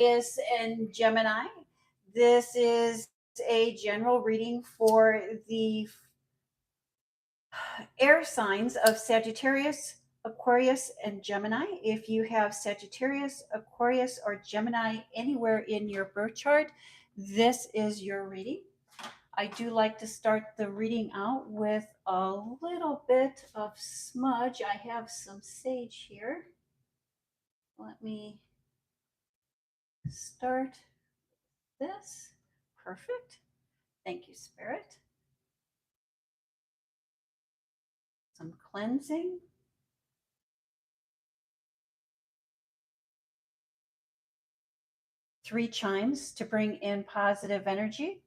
Aquarius and Gemini. This is a general reading for the air signs of Sagittarius, Aquarius, and Gemini. If you have Sagittarius, Aquarius, or Gemini anywhere in your birth chart, this is your reading. I do like to start the reading out with a little bit of smudge. I have some sage here. Let me start this. Perfect. Thank you, Spirit. Some cleansing. Three chimes to bring in positive energy.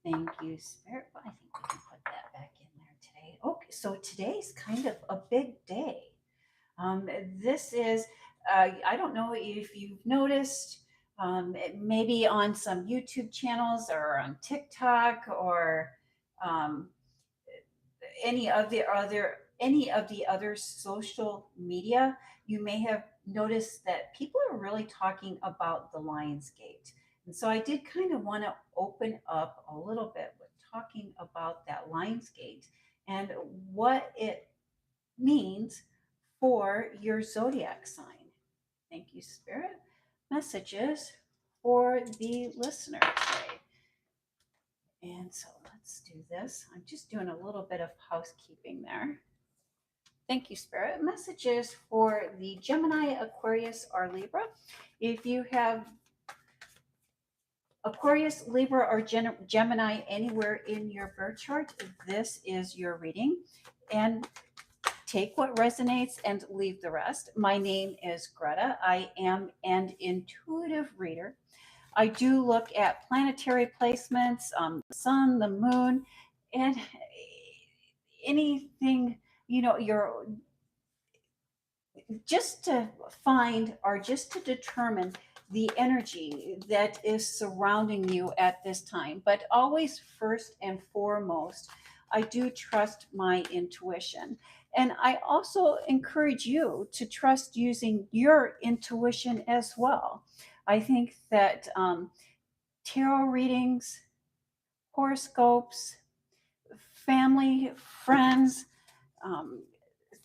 Thank you, Spirit. Well, I think we can put that back in there today. Okay, so today's kind of a big day. This is, I don't know if you've noticed, maybe on some YouTube channels or on TikTok or um, any of the other social media, you may have noticed that people are really talking about the Lion's Gate. And so I did kind of want to open up a little bit with talking about that Lion's Gate and what it means for your zodiac sign. Thank you, Spirit. Messages for the listener today. And so let's do this. I'm just doing a little bit of housekeeping there. Thank you, Spirit. Messages for the Gemini, Aquarius, or Libra. If you have Aquarius, Libra, or Gemini anywhere in your birth chart, this is your reading. And take what resonates and leave the rest. My name is Greta. I am an intuitive reader. I do look at planetary placements, the sun, the moon, and anything, your just to find or just to determine the energy that is surrounding you at this time. But always, first and foremost, I do trust my intuition. And I also encourage you to trust using your intuition as well. I think that tarot readings, horoscopes, family, friends, um,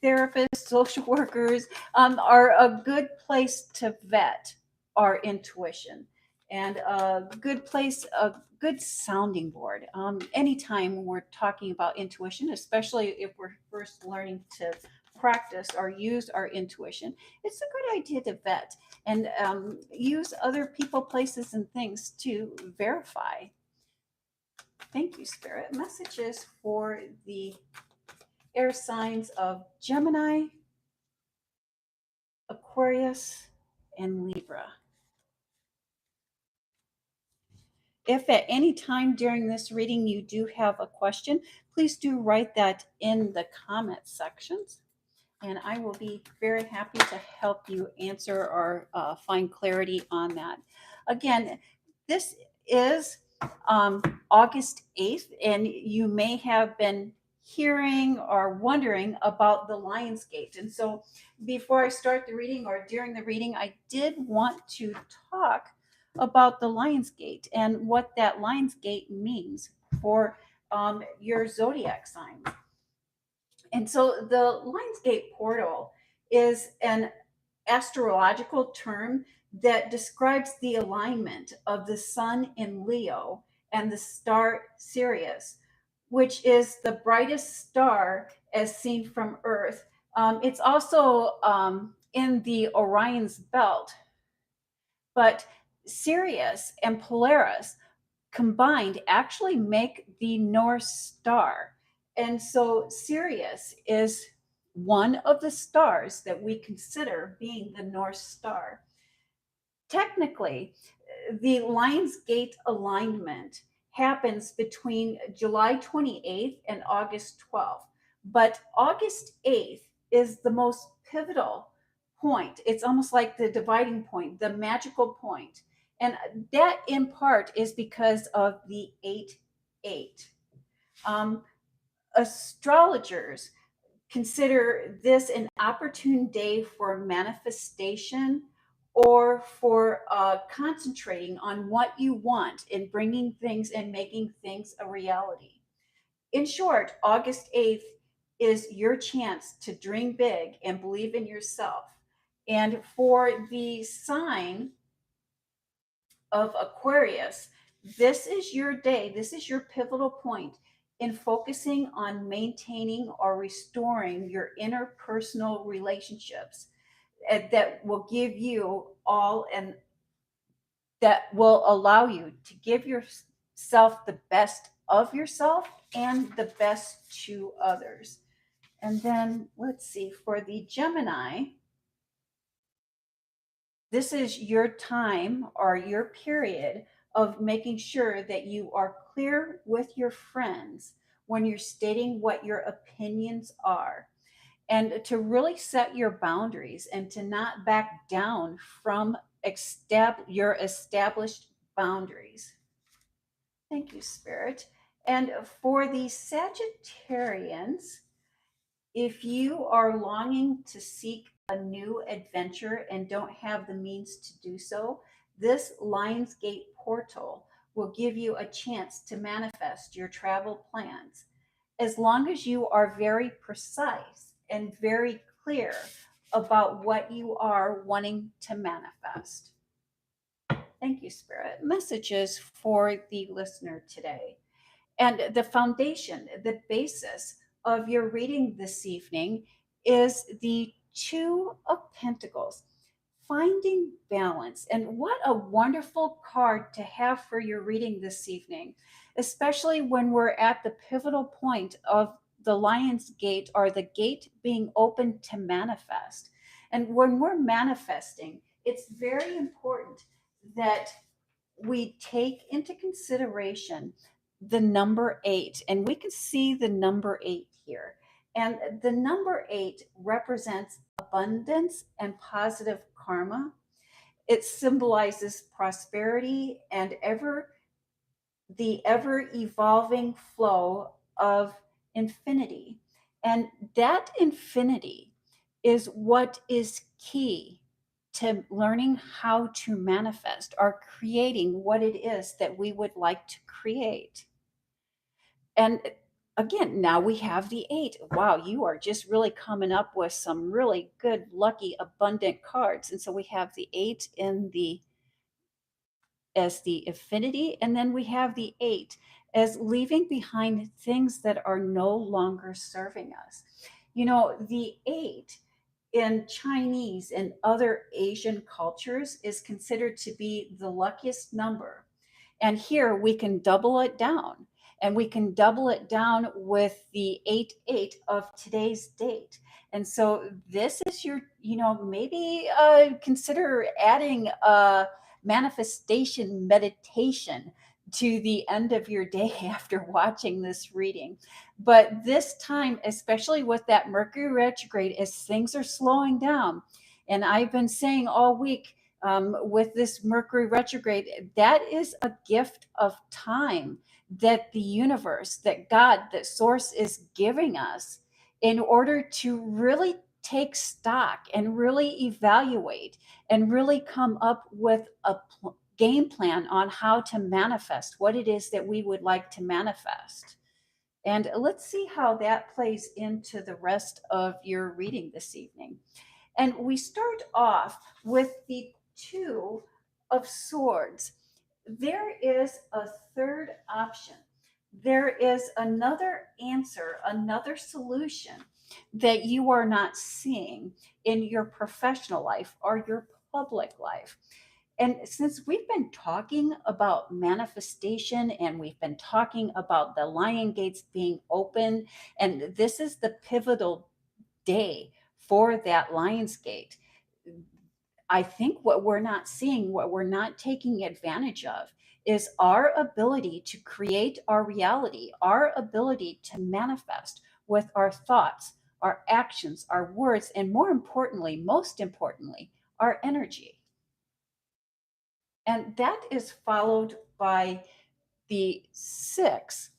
therapists, social workers are a good place to vet our intuition and a good place, a good sounding board. Anytime we're talking about intuition, especially if we're first learning to practice or use our intuition, it's a good idea to vet and use other people, places, and things to verify. Thank you, Spirit. Messages for the air signs of Gemini, Aquarius, and Libra. If at any time during this reading you do have a question, please do write that in the comment sections, and I will be very happy to help you answer or find clarity on that. Again, this is August 8th, and you may have been hearing or wondering about the Lion's Gate. And so before I start the reading or during the reading, I did want to talk about the Lion's Gate and what that Lion's Gate means for your zodiac sign. And so the Lion's Gate portal is an astrological term that describes the alignment of the sun in Leo and the star Sirius, which is the brightest star as seen from Earth. It's also in the Orion's belt, but Sirius and Polaris combined actually make the North Star. And so Sirius is one of the stars that we consider being the North Star. Technically, the Lionsgate alignment happens between July 28th and August 12th. But August 8th is the most pivotal point. It's almost like the dividing point, the magical point. And that in part is because of the 8-8. Astrologers consider this an opportune day for manifestation or for concentrating on what you want and bringing things and making things a reality. In short, August 8th is your chance to dream big and believe in yourself. And for the sign of Aquarius, this is your day, this is your pivotal point in focusing on maintaining or restoring your interpersonal relationships that will give you all and that will allow you to give yourself the best of yourself and the best to others. And then let's see, for the Gemini, this is your time or your period of making sure that you are clear with your friends when you're stating what your opinions are, and to really set your boundaries and to not back down from your established boundaries. Thank you, Spirit. And for the Sagittarians, if you are longing to seek a new adventure and don't have the means to do so, this Lionsgate portal will give you a chance to manifest your travel plans, as long as you are very precise and very clear about what you are wanting to manifest. Thank you, Spirit. Messages for the listener today. And the foundation, the basis of your reading this evening is the Two of Pentacles, finding balance. And what a wonderful card to have for your reading this evening, especially when we're at the pivotal point of the Lion's Gate, or the gate being open to manifest. And when we're manifesting, it's very important that we take into consideration the number eight, and we can see the number eight here. And the number eight represents abundance and positive karma. It symbolizes prosperity and the ever evolving flow of infinity. And that infinity is what is key to learning how to manifest or creating what it is that we would like to create. And again, now we have the eight. Wow, you are just really coming up with some really good, lucky, abundant cards. And so we have the eight in the as the affinity, and then we have the eight as leaving behind things that are no longer serving us. You know, the eight in Chinese and other Asian cultures is considered to be the luckiest number. And here we can double it down. And we can double it down with the 8 8 of today's date. And so this is your, maybe consider adding manifestation meditation to the end of your day after watching this reading. But this time, especially with that Mercury retrograde, as things are slowing down, and I've been saying all week, with this Mercury retrograde, that is a gift of time that the universe, that God, that Source is giving us in order to really take stock and really evaluate and really come up with a game plan on how to manifest what it is that we would like to manifest. And let's see how that plays into the rest of your reading this evening. And we start off with the Two of Swords. There is a third option. There is another answer, another solution that you are not seeing in your professional life or your public life. And since we've been talking about manifestation and we've been talking about the lion gates being open, and this is the pivotal day for that lion's gate, I think what we're not seeing, what we're not taking advantage of, is our ability to create our reality, our ability to manifest with our thoughts, our actions, our words, and more importantly, most importantly, our energy. And that is followed by the Six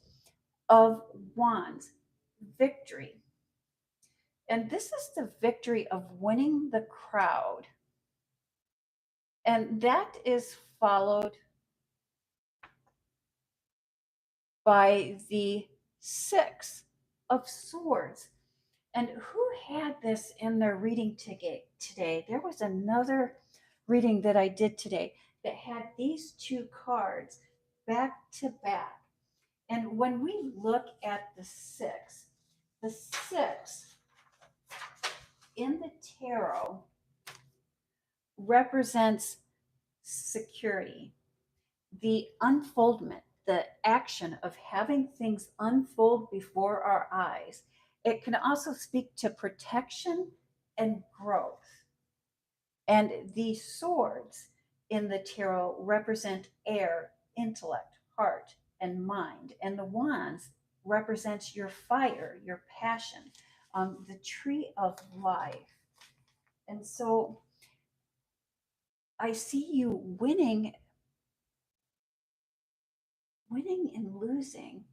of Wands, victory. And this is the victory of winning the crowd. And that is followed by the Six of Swords. And who had this in their reading today? There was another reading that I did today that had these two cards back to back. And when we look at the six in the tarot represents security, the unfoldment, the action of having things unfold before our eyes. It can also speak to protection and growth. And the swords in the tarot represent air, intellect, heart, and mind. And the wands represents your fire, your passion, the tree of life. And so I see you winning and losing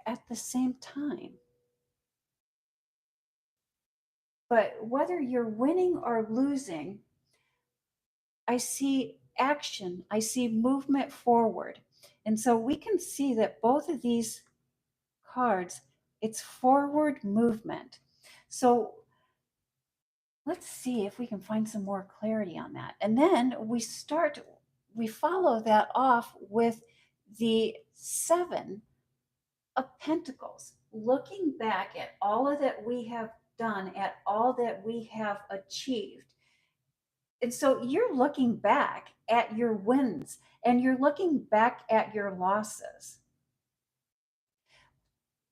at the same time. But whether you're winning or losing, I see action, I see movement forward. And so we can see that both of these cards, it's forward movement. So let's see if we can find some more clarity on that. And then we follow that off with the Seven of Pentacles, looking back at all of that we have done, at all that we have achieved. And so you're looking back at your wins and you're looking back at your losses.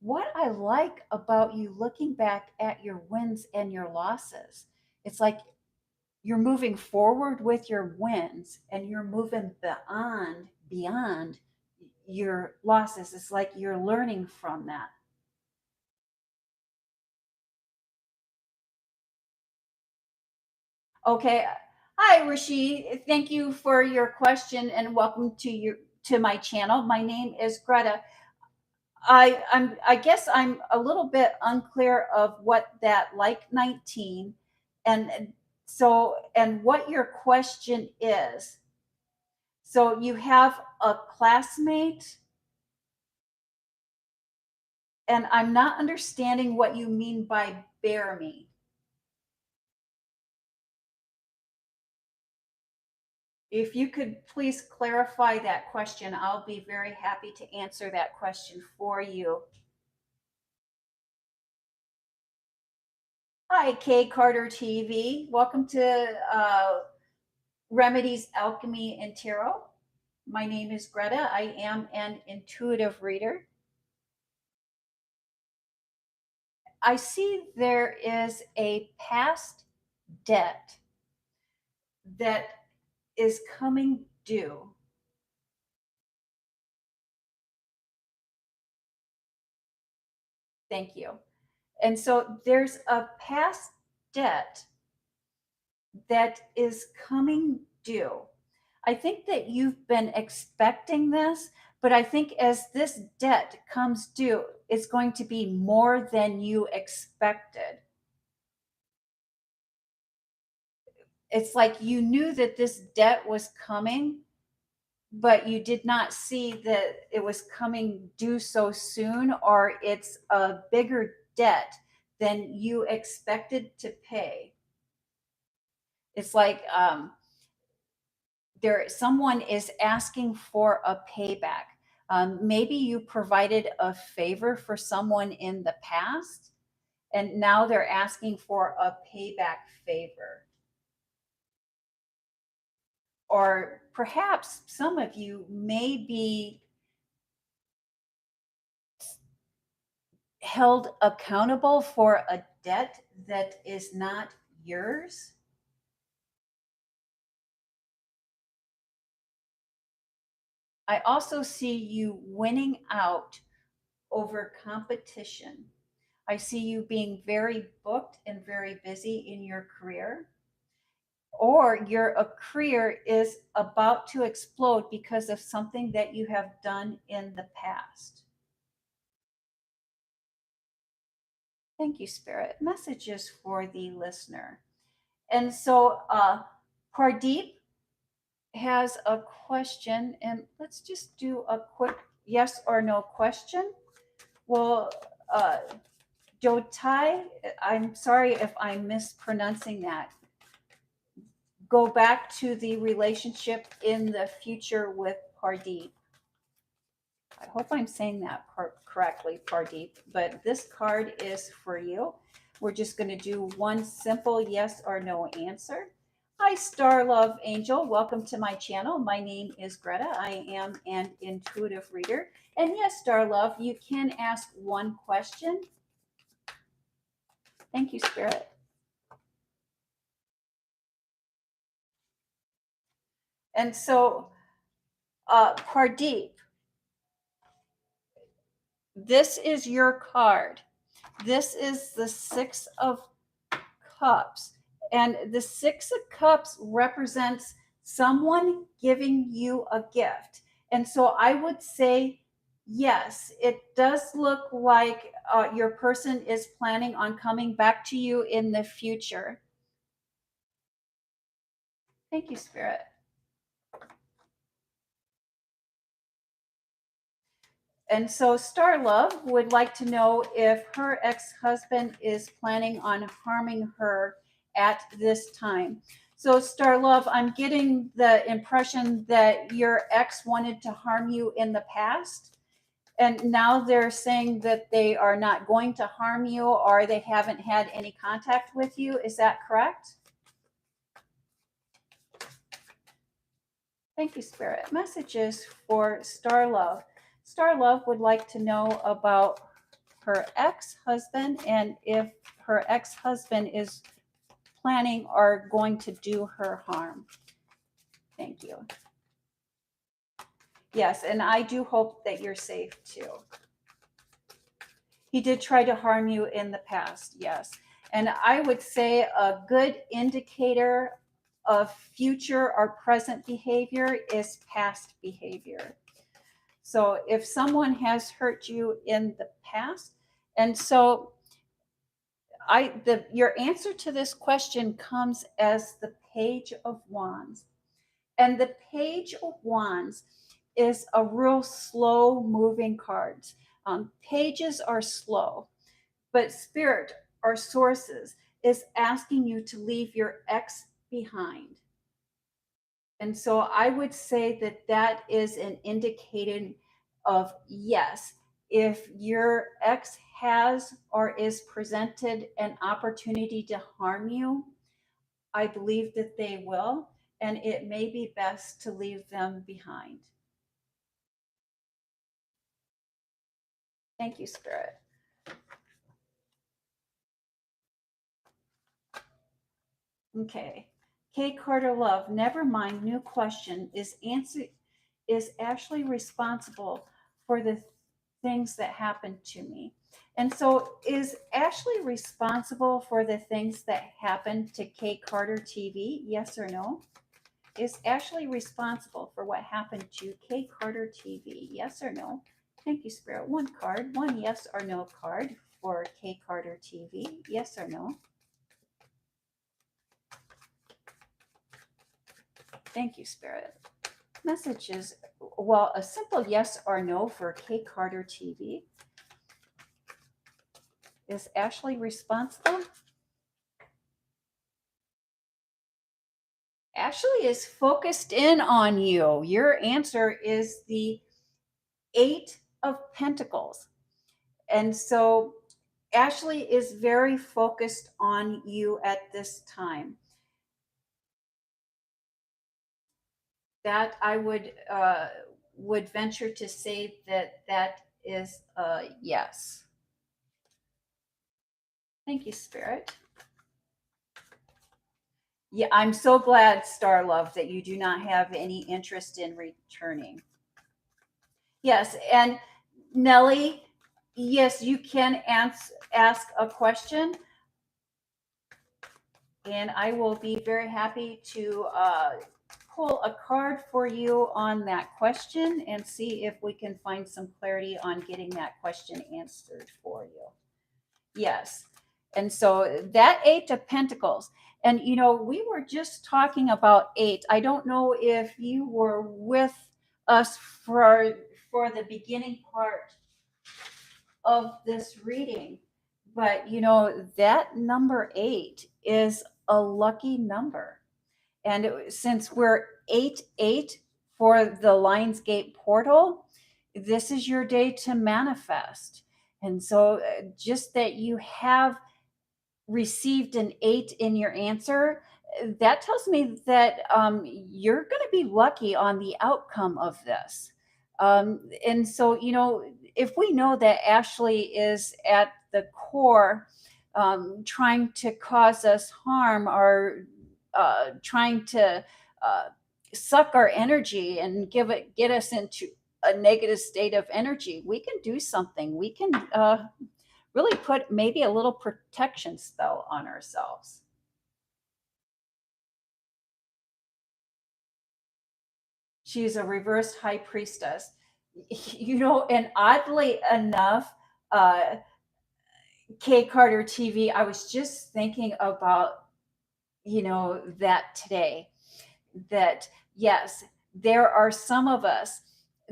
What I like about you looking back at your wins and your losses, it's like you're moving forward with your wins and you're moving beyond your losses. It's like you're learning from that. Okay. Hi, Rishi. Thank you for your question and welcome to my channel. My name is Greta. I guess I'm a little bit unclear of what that like 19 and and what your question is. So you have a classmate and I'm not understanding what you mean by bear me. If you could please clarify that question, I'll be very happy to answer that question for you. Hi, Kay Carter TV. Welcome to Remedies, Alchemy, and Tarot. My name is Greta. I am an intuitive reader. I see there is a past debt that is coming due. Thank you. And so there's a past debt that is coming due. I think that you've been expecting this, but I think as this debt comes due, it's going to be more than you expected. It's like you knew that this debt was coming, but you did not see that it was coming due so soon, or it's a bigger debt than you expected to pay. It's like someone is asking for a payback. Maybe you provided a favor for someone in the past, and now they're asking for a payback favor. Or perhaps some of you may be held accountable for a debt that is not yours. I also see you winning out over competition. I see you being very booked and very busy in your career, or your career is about to explode because of something that you have done in the past. Thank you, Spirit. Messages for the listener. And so Pardeep has a question, and let's just do a quick yes or no question. Well, Jotai, I'm sorry if I'm mispronouncing that. Go back to the relationship in the future with Pardeep. I hope I'm saying that correctly, Pardeep, but this card is for you. We're just going to do one simple yes or no answer. Hi, Star Love Angel. Welcome to my channel. My name is Greta. I am an intuitive reader. And yes, Star Love, you can ask one question. Thank you, Spirit. And so, Pardeep, this is your card. This is the Six of Cups. And the Six of Cups represents someone giving you a gift. And so I would say, yes, it does look like your person is planning on coming back to you in the future. Thank you, Spirit. And so Star Love would like to know if her ex-husband is planning on harming her at this time. So Star Love, I'm getting the impression that your ex wanted to harm you in the past. And now they're saying that they are not going to harm you, or they haven't had any contact with you. Is that correct? Thank you, Spirit. Messages for Star Love. Star Love would like to know about her ex-husband and if her ex-husband is planning or going to do her harm. Thank you. Yes, and I do hope that you're safe too. He did try to harm you in the past, yes. And I would say a good indicator of future or present behavior is past behavior. So if someone has hurt you in the past, and so your answer to this question comes as the Page of Wands. And the Page of Wands is a real slow moving card. Pages are slow, but Spirit or sources is asking you to leave your ex behind. And so I would say that that is an indicator of yes, if your ex has or is presented an opportunity to harm you, I believe that they will, and it may be best to leave them behind. Thank you, Spirit. Okay. Kay Carter Love, never mind, new question. Is Ashley responsible for the things that happened to me? And so is Ashley responsible for the things that happened to Kay Carter TV? Yes or no? Is Ashley responsible for what happened to Kay Carter TV? Yes or no? Thank you, Spirit. One card, one yes or no card for Kay Carter TV. Yes or no? Thank you, Spirit. Messages. Well, a simple yes or no for Kay Carter TV. Is Ashley responsible? Ashley is focused in on you. Your answer is the Eight of Pentacles. And so Ashley is very focused on you at this time. That I would venture to say that that is a yes. Thank you, Spirit. Yeah, I'm so glad, Star Love, that you do not have any interest in returning. Yes, and Nellie, yes, you can ask a question, and I will be very happy to pull a card for you on that question and see if we can find some clarity on getting that question answered for you. Yes. And so that 8 of Pentacles. And, we were just talking about 8. I don't know if you were with us for the beginning part of this reading, but, that number 8 is a lucky number. And since we're 8-8 for the Lionsgate portal, this is your day to manifest. And so just that you have received an 8 in your answer, that tells me that you're going to be lucky on the outcome of this. And so, if we know that Ashley is at the core trying to cause us harm or trying to uh, suck our energy and get us into a negative state of energy, we can do something. We can really put maybe a little protection spell on ourselves. She's a reversed high priestess. And oddly enough, uh, Kay Carter TV, I was just thinking about, that today. That, yes, there are some of us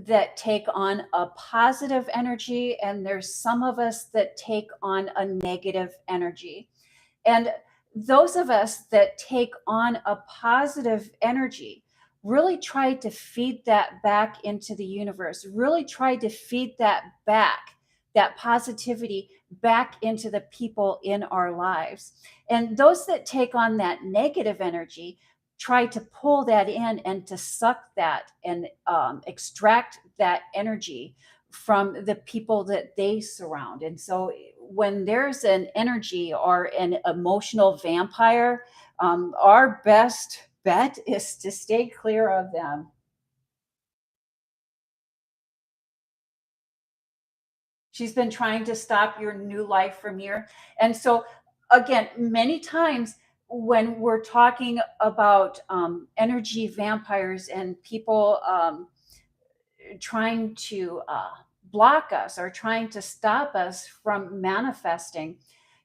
that take on a positive energy, and there's some of us that take on a negative energy. And those of us that take on a positive energy really try to feed that back into the universe, really try to feed that back, that positivity back into the people in our lives. And those that take on that negative energy try to pull that in and to suck that and extract that energy from the people that they surround. And so when there's an energy or an emotional vampire, our best bet is to stay clear of them. She's been trying to stop your new life from here. And so, again, many times when we're talking about energy vampires and people trying to block us or trying to stop us from manifesting,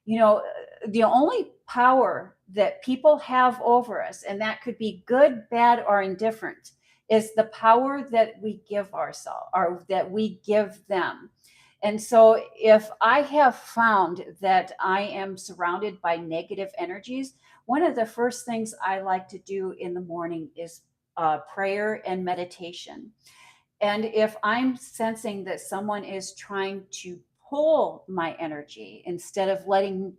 the only power that people have over us, and that could be good, bad, or indifferent, is the power that we give ourselves or that we give them. And so if I have found that I am surrounded by negative energies, one of the first things I like to do in the morning is prayer and meditation. And if I'm sensing that someone is trying to pull my energy instead of letting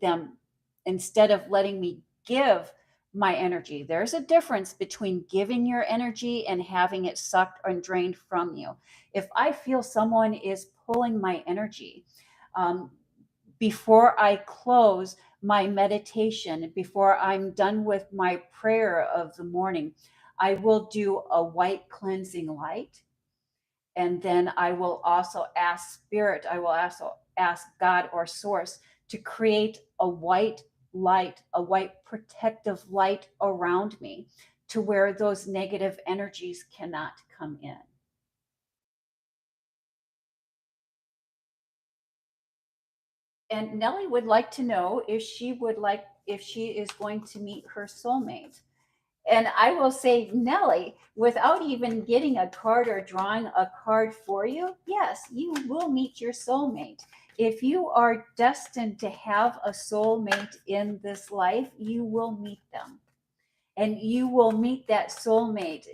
me give my energy, there's a difference between giving your energy and having it sucked and drained from you. If I feel someone is pulling my energy, um, before I close my meditation, before I'm done with my prayer of the morning, I will do a white cleansing light, and then I will also ask Spirit, I will also ask God or Source to create a white light, a white protective light around me to where those negative energies cannot come in. And Nellie would like to know if she is going to meet her soulmate. And I will say, Nellie, without even getting a card or drawing a card for you, yes, you will meet your soulmate. If you are destined to have a soulmate in this life, you will meet them. And you will meet that soulmate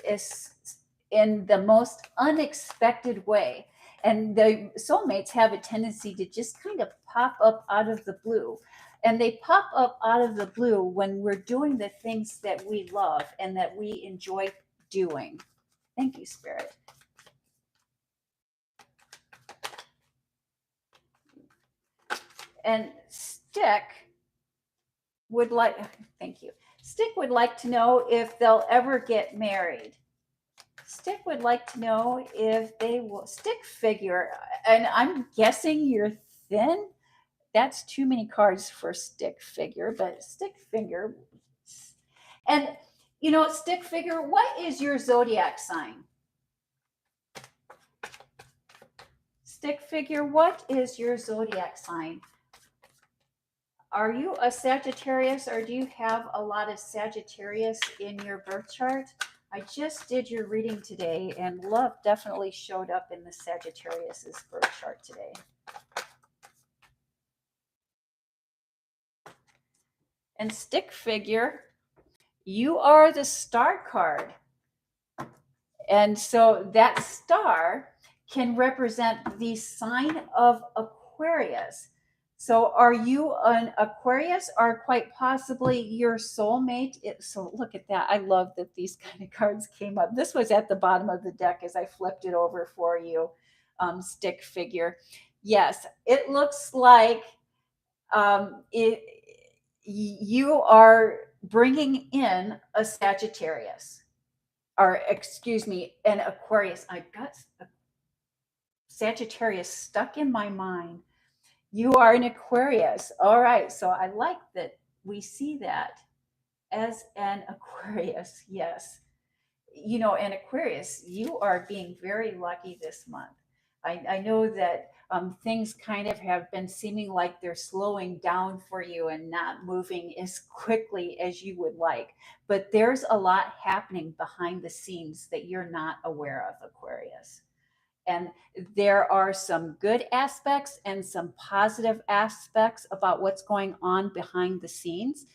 in the most unexpected way. And the soulmates have a tendency to just kind of pop up out of the blue. And they pop up out of the blue when we're doing the things that we love and that we enjoy doing. Thank you, Spirit. And Stick would like, thank you. Stick would like to know if they'll ever get married. Stick would like to know if they will. Stick figure, and I'm guessing you're thin. That's too many cards for stick figure, but stick figure. And, stick figure, what is your zodiac sign? Stick figure, what is your zodiac sign? Are you a Sagittarius, or do you have a lot of Sagittarius in your birth chart? I just did your reading today, and love definitely showed up in the Sagittarius's birth chart today. And stick figure, you are the star card. And so that star can represent the sign of Aquarius. So are you an Aquarius, or quite possibly your soulmate? So look at that. I love that these kind of cards came up. This was at the bottom of the deck as I flipped it over for you, stick figure. Yes, it looks like you are bringing in a Sagittarius, or excuse me, an Aquarius. I've got Sagittarius stuck in my mind. You are an Aquarius. All right. So I like that we see that as an Aquarius. Yes. An Aquarius, you are being very lucky this month. I know that things kind of have been seeming like they're slowing down for you and not moving as quickly as you would like. But there's a lot happening behind the scenes that you're not aware of, Aquarius. And there are some good aspects and some positive aspects about what's going on behind the scenes,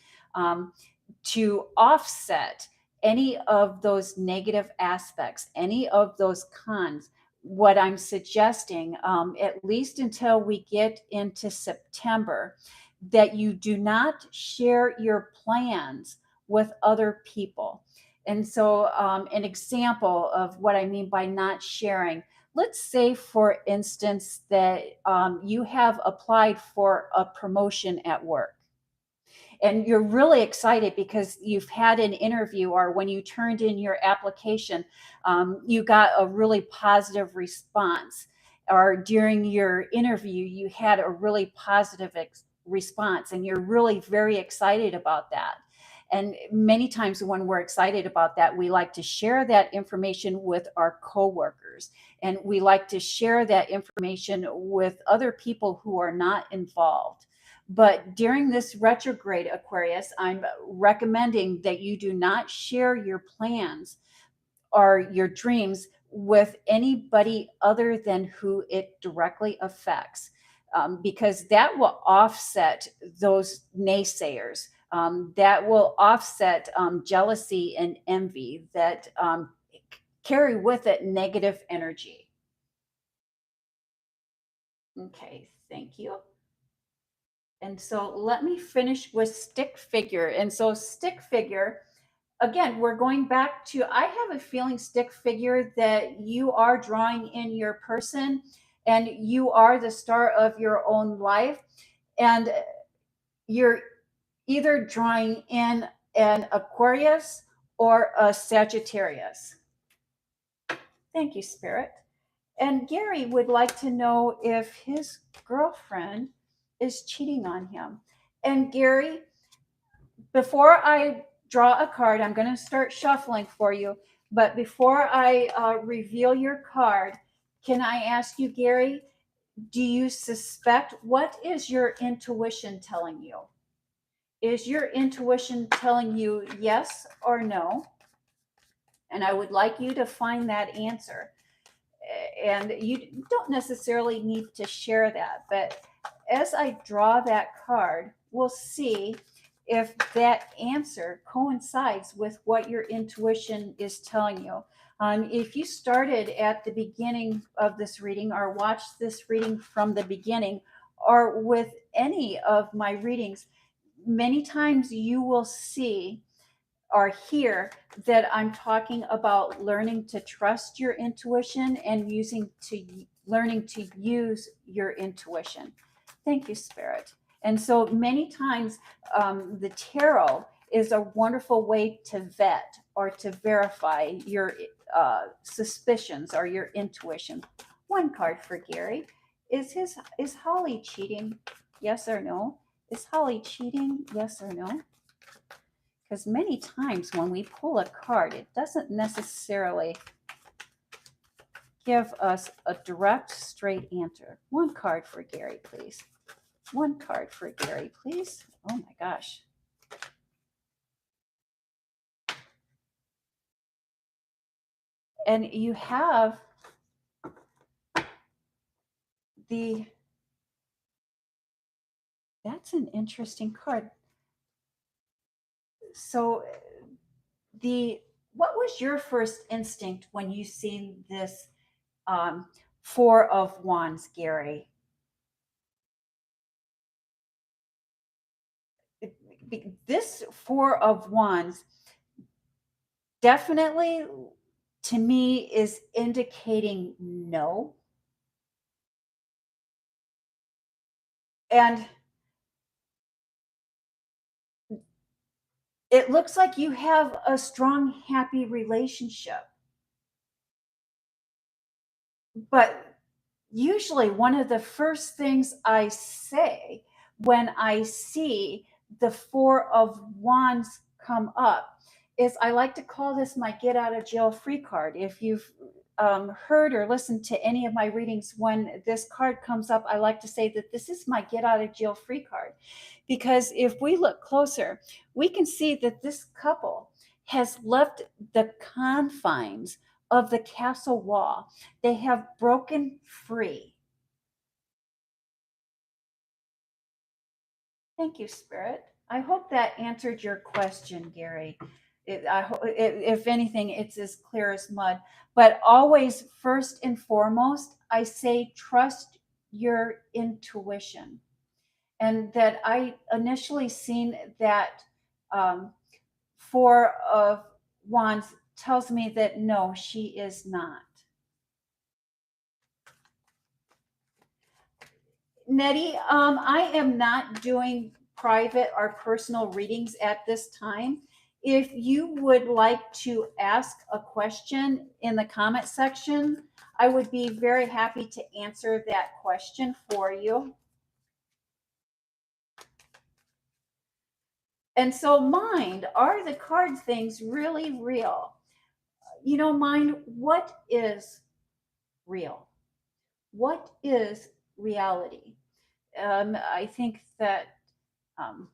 to offset any of those negative aspects, any of those cons. What I'm suggesting, at least until we get into September, that you do not share your plans with other people. And so, an example of what I mean by not sharing, let's say, for instance, that you have applied for a promotion at work, and you're really excited because you've had an interview, or when you turned in your application, you got a really positive response, or during your interview you had a really positive response, and you're really very excited about that. And many times when we're excited about that, we like to share that information with our coworkers, and we like to share that information with other people who are not involved. But during this retrograde, Aquarius, I'm recommending that you do not share your plans or your dreams with anybody other than who it directly affects, because that will offset those naysayers. That will offset jealousy and envy that carry with it negative energy. Okay, thank you. And so let me finish with stick figure. And so, stick figure, again, we're going back to, I have a feeling, stick figure, that you are drawing in your person, and you are the star of your own life. And you're either drawing in an Aquarius or a Sagittarius. Thank you, Spirit. And Gary would like to know if his girlfriend is cheating on him. And Gary, before I draw a card, I'm going to start shuffling for you. But before I reveal your card, can I ask you, Gary, do you suspect, what is your intuition telling you? Is your intuition telling you yes or no? And I would like you to find that answer. And you don't necessarily need to share that, but as I draw that card, we'll see if that answer coincides with what your intuition is telling you. If you started at the beginning of this reading, or watched this reading from the beginning, or with any of my readings, many times you will see or hear that I'm talking about learning to trust your intuition and learning to use your intuition. Thank you, Spirit. And so many times, the tarot is a wonderful way to vet or to verify your suspicions or your intuition. One card for Gary. Is Holly cheating? Yes or no? Is Holly cheating? Yes or no? Because many times when we pull a card, it doesn't necessarily give us a direct, straight answer. One card for Gary, please. One card for Gary, please. Oh my gosh. And you have that's an interesting card. So what was your first instinct when you seen this um, Four of Wands, Gary? This Four of Wands definitely to me is indicating no. And it looks like you have a strong, happy relationship. But usually, one of the first things I say when I see the Four of Wands come up is I like to call this my get out of jail free card. If you've heard or listened to any of my readings, when this card comes up, I like to say that this is my get out of jail free card. Because if we look closer, we can see that this couple has left the confines of the castle wall. They have broken free. Thank you, Spirit. I hope that answered your question, Gary. If anything, it's as clear as mud. But always, first and foremost, I say trust your intuition. And that I initially seen that um, Four of Wands tells me that no, she is not. Nettie, I am not doing private or personal readings at this time. If you would like to ask a question in the comment section, I would be very happy to answer that question for you. And so, mind, are the card things really real? You know, mind, what is real? What is reality? I think that um,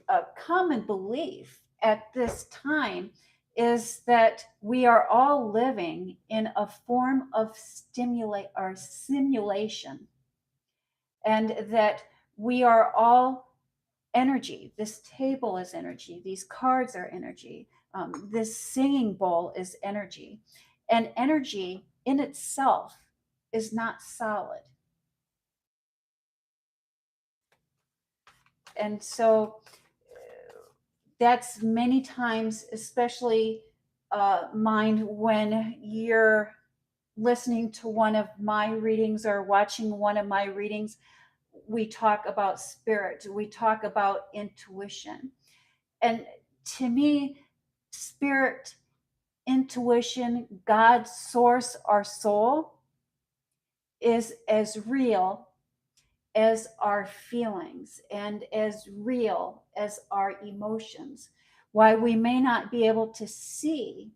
a common belief at this time is that we are all living in a form of stimulate or simulation, and that we are all energy. This table is energy, these cards are energy, this singing bowl is energy, and energy in itself is not solid. And so that's many times, especially mind when you're listening to one of my readings or watching one of my readings, we talk about spirit, we talk about intuition. And to me, spirit, intuition, God, source, our soul is as real as our feelings and as real as our emotions. Why we may not be able to see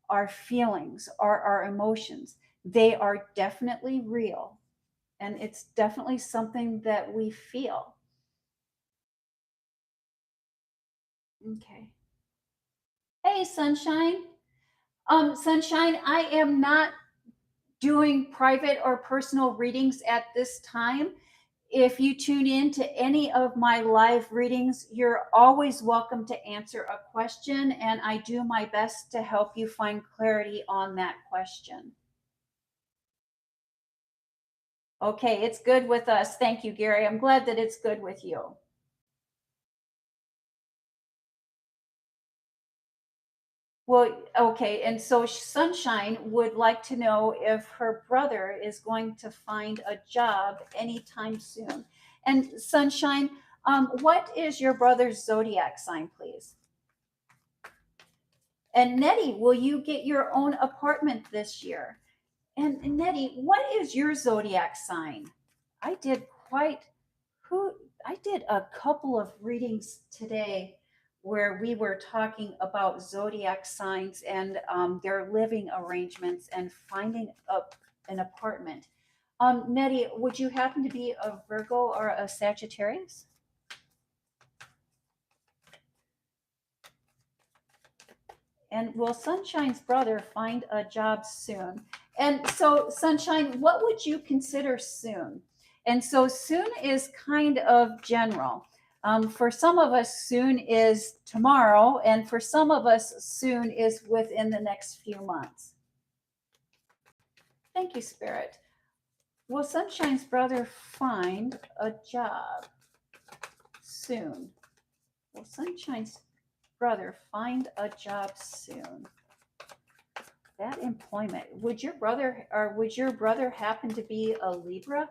our feelings or our emotions, they are definitely real. And it's definitely something that we feel. Okay. Hey, Sunshine. Sunshine, I am not doing private or personal readings at this time. If you tune in to any of my live readings, you're always welcome to answer a question, and I do my best to help you find clarity on that question. Okay, it's good with us. Thank you, Gary. I'm glad that it's good with you. Well, okay, and so Sunshine would like to know if her brother is going to find a job anytime soon. And Sunshine, what is your brother's zodiac sign, please? And Nettie, will you get your own apartment this year? And Nettie, what is your zodiac sign? I did quite who I did a couple of readings today where we were talking about zodiac signs and their living arrangements and finding an apartment. Nettie, would you happen to be a Virgo or a Sagittarius? And will Sunshine's brother find a job soon? And so, Sunshine, what would you consider soon? And so, soon is kind of general. For some of us, soon is tomorrow, and for some of us, soon is within the next few months. Thank you, Spirit. Will Sunshine's brother find a job soon? Will Sunshine's brother find a job soon? That employment. Would your brother happen to be a Libra?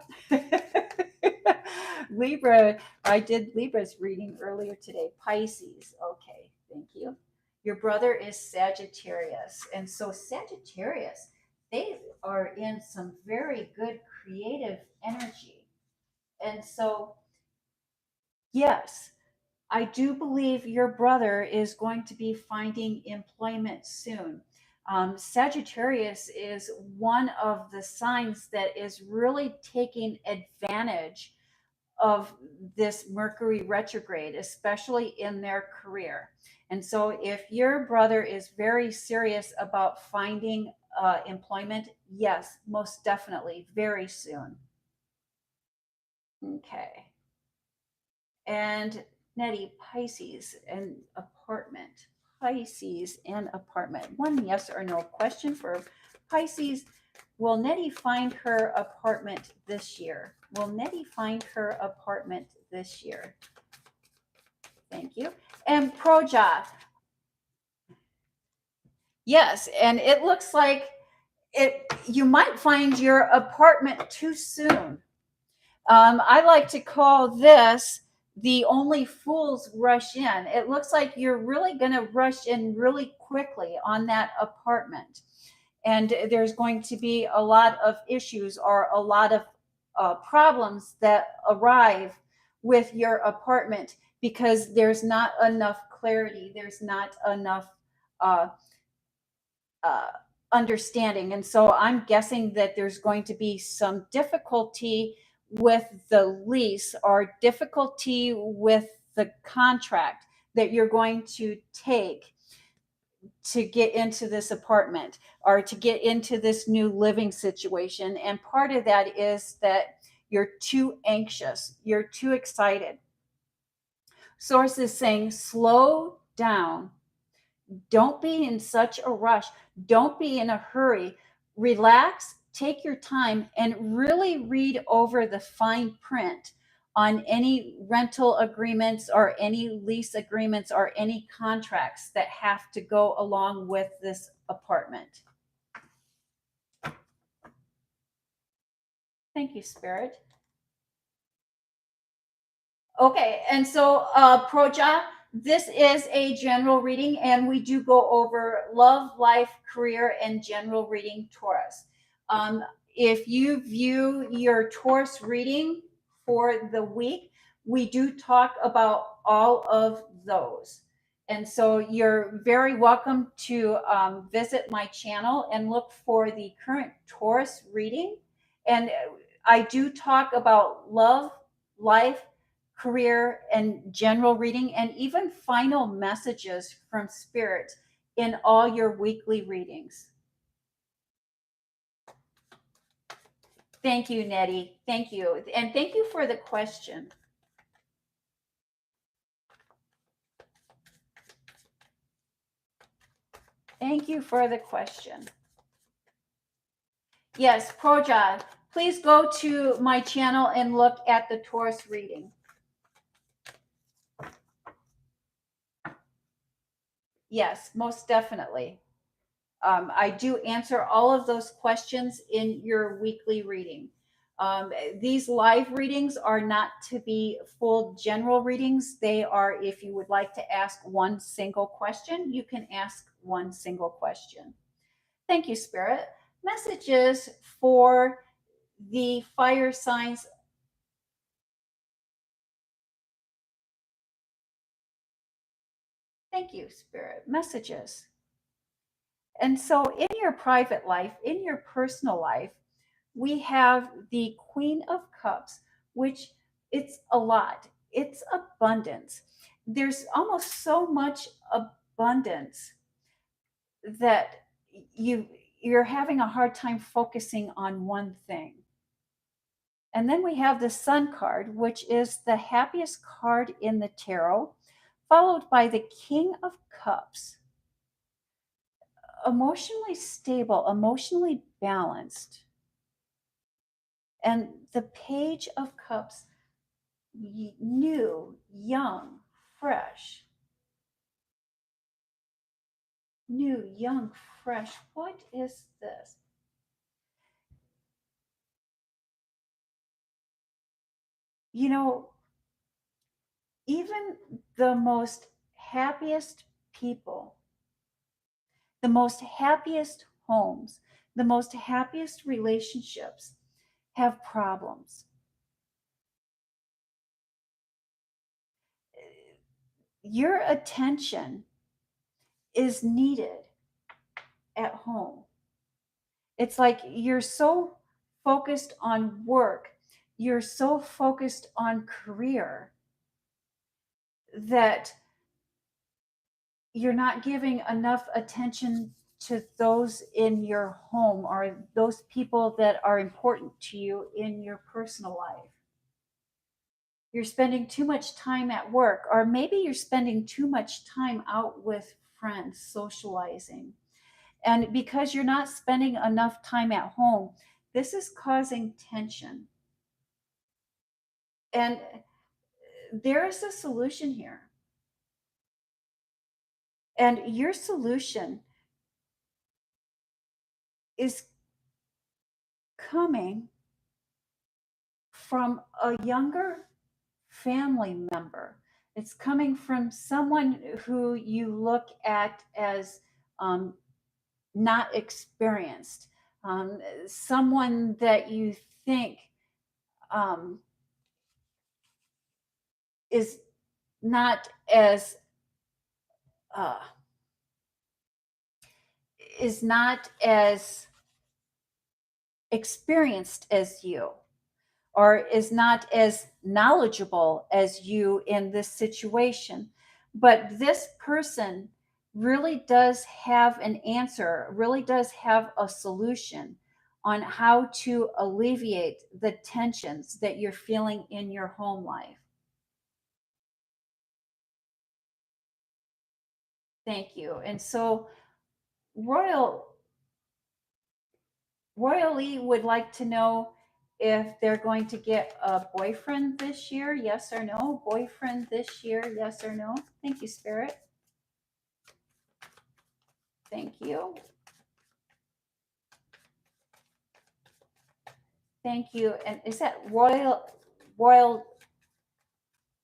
Libra, I did Libra's reading earlier today. Pisces. Okay, thank you. Your brother is Sagittarius. And so Sagittarius, they are in some very good creative energy. And so, yes, I do believe your brother is going to be finding employment soon. Sagittarius is one of the signs that is really taking advantage of this Mercury retrograde, especially in their career. And so, if your brother is very serious about finding employment, yes, most definitely, very soon. Okay. And Nettie, Pisces and apartment. Pisces and apartment. One yes or no question for Pisces. Will Nettie find her apartment this year? Will Nettie find her apartment this year? Thank you. And Proja. Yes, and it looks like you might find your apartment too soon. I like to call this the only fools rush in. It looks like you're really going to rush in really quickly on that apartment. And there's going to be a lot of issues or a lot of problems that arrive with your apartment because there's not enough clarity. There's not enough uh, uh, understanding. And so I'm guessing that there's going to be some difficulty with the lease or difficulty with the contract that you're going to take to get into this apartment or to get into this new living situation. And part of that is that you're too anxious, you're too excited. Source is saying, slow down. Don't be in such a rush. Don't be in a hurry. Relax, take your time, and really read over the fine print on any rental agreements or any lease agreements or any contracts that have to go along with this apartment. Thank you, Spirit. Okay, and so Proja, this is a general reading, and we do go over love, life, career, and general reading Taurus. If you view your Taurus reading for the week, we do talk about all of those. And so you're very welcome to visit my channel and look for the current Taurus reading. And I do talk about love, life, career, and general reading, and even final messages from Spirit in all your weekly readings. Thank you, Nettie. Thank you. And thank you for the question. Thank you for the question. Yes, Proja, please go to my channel and look at the Taurus reading. Yes, most definitely. I do answer all of those questions in your weekly reading. These live readings are not to be full general readings. They are, if you would like to ask one single question, you can ask one single question. Thank you, Spirit. Messages for the fire signs. Thank you, Spirit. Messages. And so, in your private life, in your personal life, we have the Queen of Cups, which it's a lot. It's abundance. There's almost so much abundance that you you're having a hard time focusing on one thing. And then we have the Sun card, which is the happiest card in the tarot, followed by the King of Cups. Emotionally stable, emotionally balanced. And the Page of Cups, new, young, fresh. New, young, fresh. What is this? You know, even the most happiest people, the most happiest homes, the most happiest relationships have problems. Your attention is needed at home. It's like you're so focused on work, you're so focused on career that you're not giving enough attention to those in your home or those people that are important to you in your personal life. You're spending too much time at work, or maybe you're spending too much time out with friends socializing. And because you're not spending enough time at home, this is causing tension. And there is a solution here. And your solution is coming from a younger family member. It's coming from someone who you look at as not experienced, someone that you think um, is not as uh, is not as experienced as you, or is not as knowledgeable as you in this situation. But this person really does have an answer, really does have a solution on how to alleviate the tensions that you're feeling in your home life. Thank you. And so, Royal Royally would like to know if they're going to get a boyfriend this year, yes or no? Boyfriend this year, yes or no? Thank you, Spirit. Thank you. Thank you. And is that royal,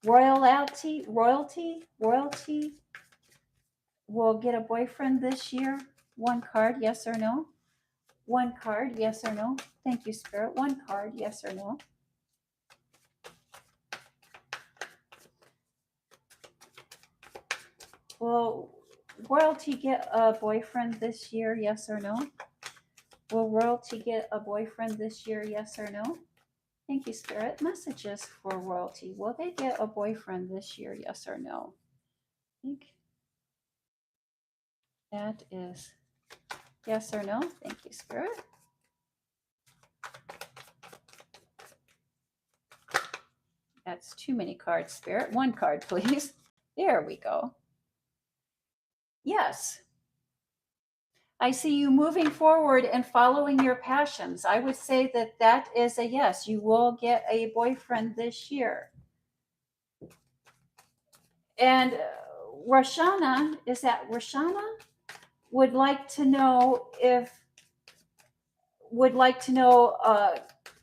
royalty will get a boyfriend this year? One card, yes or no? One card, yes or no? Thank you, Spirit. One card, yes or no? Will royalty get a boyfriend this year, yes or no? Will royalty get a boyfriend this year, yes or no? Thank you, Spirit. Messages for royalty. Will they get a boyfriend this year, yes or no? I think that is yes or no. Thank you, Spirit. That's too many cards, Spirit. One card, please. There we go. Yes. I see you moving forward and following your passions. I would say that that is a yes. You will get a boyfriend this year. And Roshana, is that Roshana? Would like to know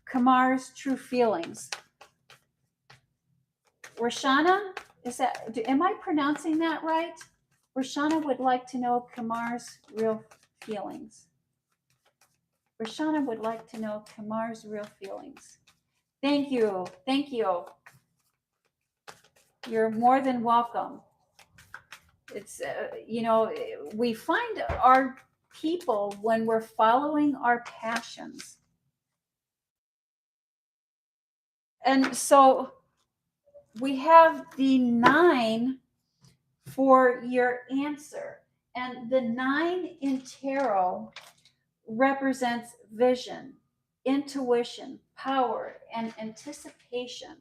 Kamar's true feelings. Roshana, am I pronouncing that right? Roshana would like to know Kamar's real feelings. Roshana would like to know Kamar's real feelings. Thank you. Thank you. You're more than welcome. It's, we find our people when we're following our passions. And so we have the 9 for your answer. And the 9 in tarot represents vision, intuition, power, and anticipation.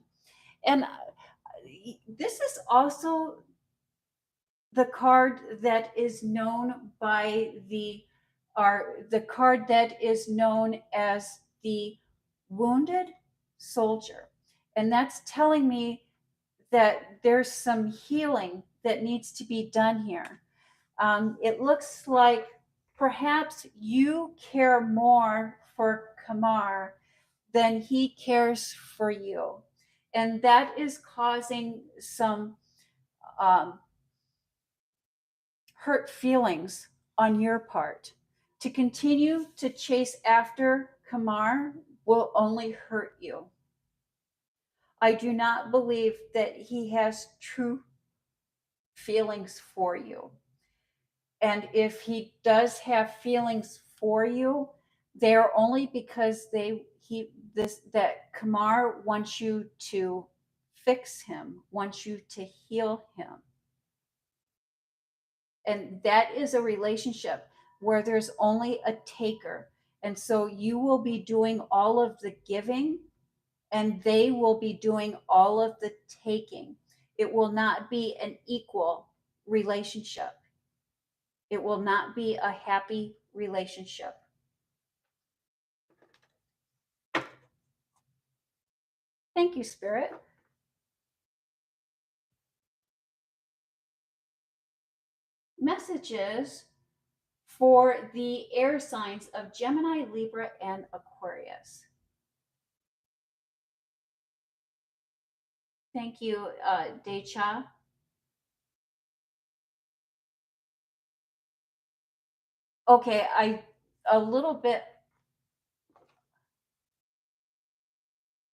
And this is also the card that is known by the card that is known as the wounded soldier. And that's telling me that there's some healing that needs to be done here. It looks like perhaps you care more for Kamar than he cares for you. And that is causing some um, hurt feelings on your part. To continue to chase after Kamar will only hurt you. I do not believe that he has true feelings for you. And if he does have feelings for you, they're only because that Kamar wants you to fix him, wants you to heal him. And that is a relationship where there's only a taker. And so you will be doing all of the giving and they will be doing all of the taking. It will not be an equal relationship. It will not be a happy relationship. Thank you, Spirit. Messages for the air signs of Gemini, Libra, and Aquarius. Thank you, Decha. Okay, a little bit.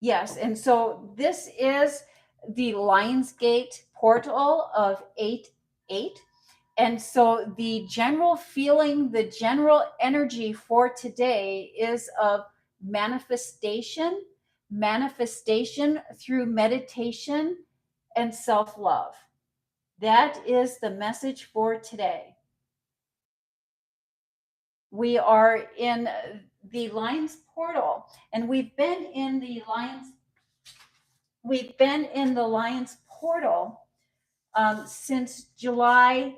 Yes, and so this is the Lionsgate portal of 8-8. And so the general feeling, the general energy for today is of manifestation, manifestation through meditation and self love. That is the message for today. We are in the Lions portal, and we've been in the Lions portal since July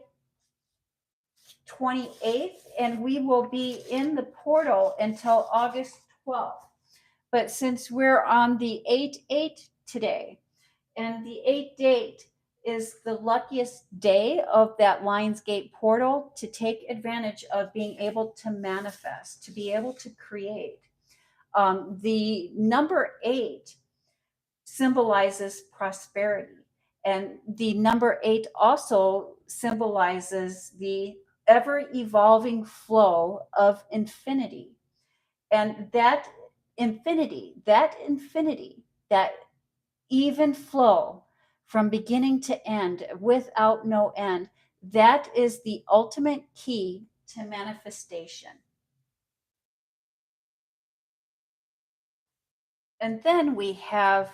28th, and we will be in the portal until August 12th. But since we're on the 8-8 today, and the 8 date is the luckiest day of that Lionsgate portal to take advantage of being able to manifest, to be able to create. The number 8 symbolizes prosperity. And the number 8 also symbolizes the ever evolving flow of infinity. And that infinity, that even flow from beginning to end without no end, that is the ultimate key to manifestation. And then we have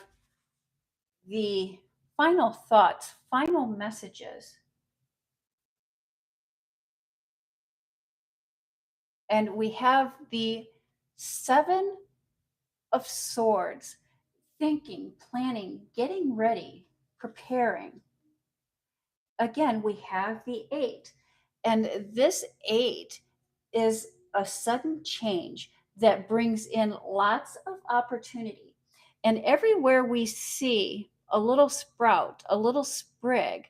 the final thoughts, final messages. And we have the 7 of Swords, thinking, planning, getting ready, preparing. Again, we have the 8. And this 8 is a sudden change that brings in lots of opportunity. And everywhere we see a little sprout, a little sprig,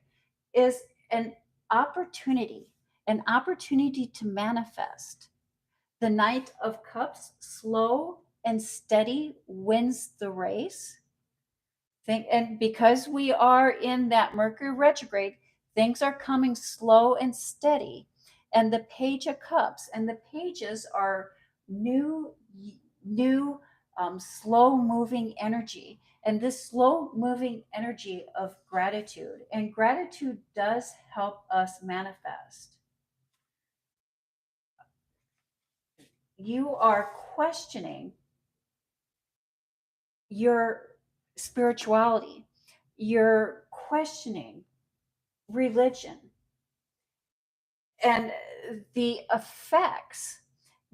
is an opportunity to manifest. The Knight of Cups, slow and steady, wins the race. And because we are in that Mercury retrograde, things are coming slow and steady. And the Page of Cups, and the pages are new, slow moving energy. And this slow moving energy of gratitude. And gratitude does help us manifest. You are questioning your spirituality, you're questioning religion and the effects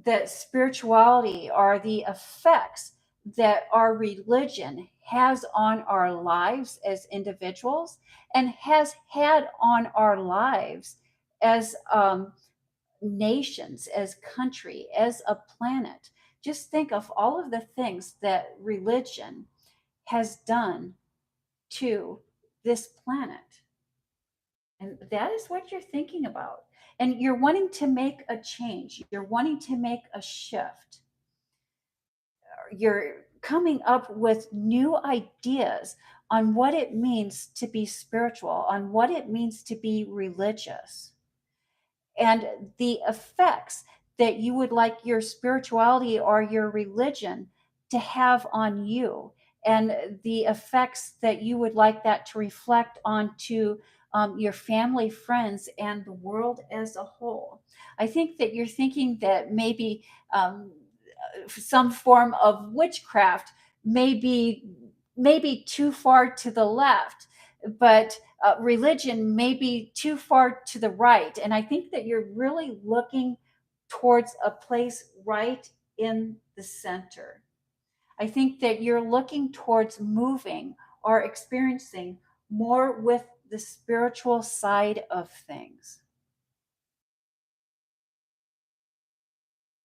that spirituality or the effects that our religion has on our lives as individuals and has had on our lives as nations, as country, as a planet. Just think of all of the things that religion has done to this planet. And that is what you're thinking about. And you're wanting to make a change, you're wanting to make a shift. You're coming up with new ideas on what it means to be spiritual, on what it means to be religious, and the effects that you would like your spirituality or your religion to have on you, and the effects that you would like that to reflect onto your family, friends, and the world as a whole. I think that you're thinking that maybe some form of witchcraft may be maybe too far to the left, but religion may be too far to the right. And I think that you're really looking towards a place right in the center. I think that you're looking towards moving or experiencing more with the spiritual side of things.